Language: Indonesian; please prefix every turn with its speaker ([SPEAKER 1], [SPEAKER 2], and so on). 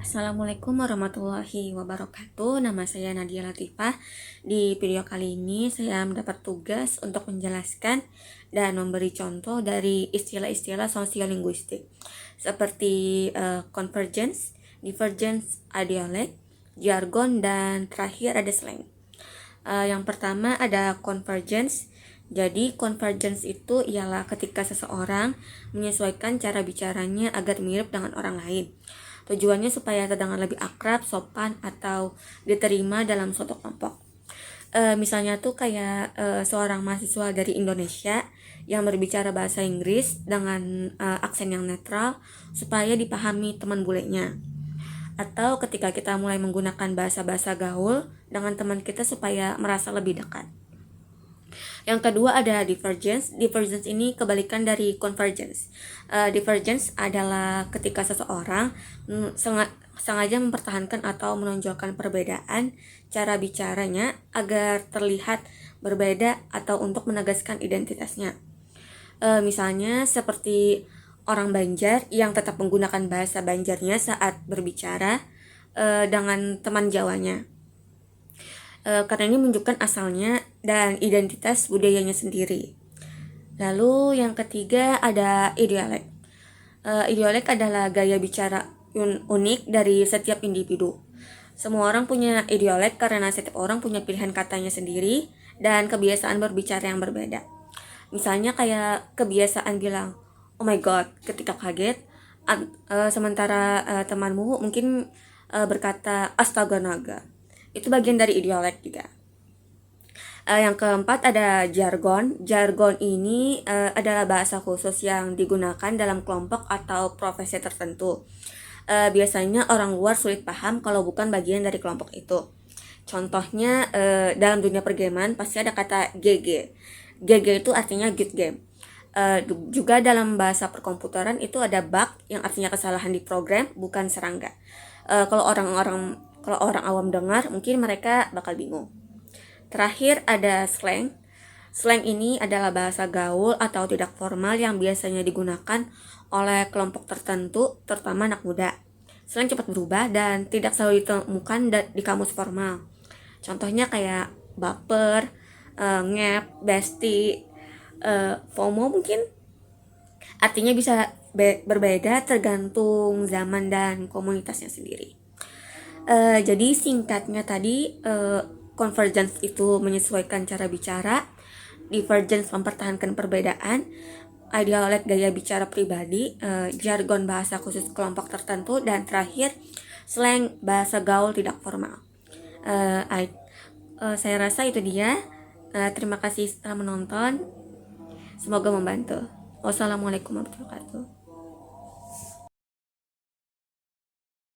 [SPEAKER 1] Assalamualaikum warahmatullahi wabarakatuh. Nama saya Nadia Latifah. Di video kali ini saya mendapat tugas untuk menjelaskan dan memberi contoh dari istilah-istilah sosiolinguistik seperti convergence, divergence, ideolek, jargon, dan terakhir ada slang. Yang pertama ada convergence. Jadi convergence itu ialah ketika seseorang menyesuaikan cara bicaranya agar mirip dengan orang lain. Tujuannya supaya terdengar lebih akrab, sopan, atau diterima dalam suatu kelompok. Misalnya tuh kayak seorang mahasiswa dari Indonesia yang berbicara bahasa Inggris dengan aksen yang netral supaya dipahami teman bulenya. Atau ketika kita mulai menggunakan bahasa-bahasa gaul dengan teman kita supaya merasa lebih dekat. Yang kedua ada divergence. Divergence ini kebalikan dari convergence. Divergence adalah ketika seseorang sengaja mempertahankan atau menonjolkan perbedaan cara bicaranya agar terlihat berbeda atau untuk menegaskan identitasnya. Misalnya seperti orang Banjar yang tetap menggunakan bahasa Banjarnya saat berbicara dengan teman Jawanya. Karena ini menunjukkan asalnya dan identitas budayanya sendiri. Lalu yang ketiga ada ideolek. Ideolek adalah gaya bicara unik dari setiap individu. Semua orang punya ideolek karena setiap orang punya pilihan katanya sendiri dan kebiasaan berbicara yang berbeda. Misalnya kayak kebiasaan bilang, oh my god, ketika kaget, sementara temanmu mungkin berkata astaga naga. Itu bagian dari ideolek juga. Yang keempat ada jargon. Jargon ini adalah bahasa khusus yang digunakan dalam kelompok atau profesi tertentu. Biasanya orang luar sulit paham kalau bukan bagian dari kelompok itu. Contohnya dalam dunia pergaman pasti ada kata GG. GG itu artinya good game. Juga dalam bahasa perkomputeran itu ada bug yang artinya kesalahan di program, bukan serangga. Kalau orang awam dengar mungkin mereka bakal bingung. Terakhir ada slang. Slang ini adalah bahasa gaul atau tidak formal yang biasanya digunakan oleh kelompok tertentu, terutama anak muda. Slang cepat berubah dan tidak selalu ditemukan di kamus formal. Contohnya kayak baper, ngep, bestie, FOMO mungkin. Artinya bisa berbeda tergantung zaman dan komunitasnya sendiri. Jadi singkatnya tadi convergence itu menyesuaikan cara bicara, divergence mempertahankan perbedaan, ideolek gaya bicara pribadi, jargon bahasa khusus kelompok tertentu, dan terakhir slang bahasa gaul tidak formal. Saya rasa itu dia. Terima kasih telah menonton. Semoga membantu. Wassalamualaikum warahmatullahi wabarakatuh.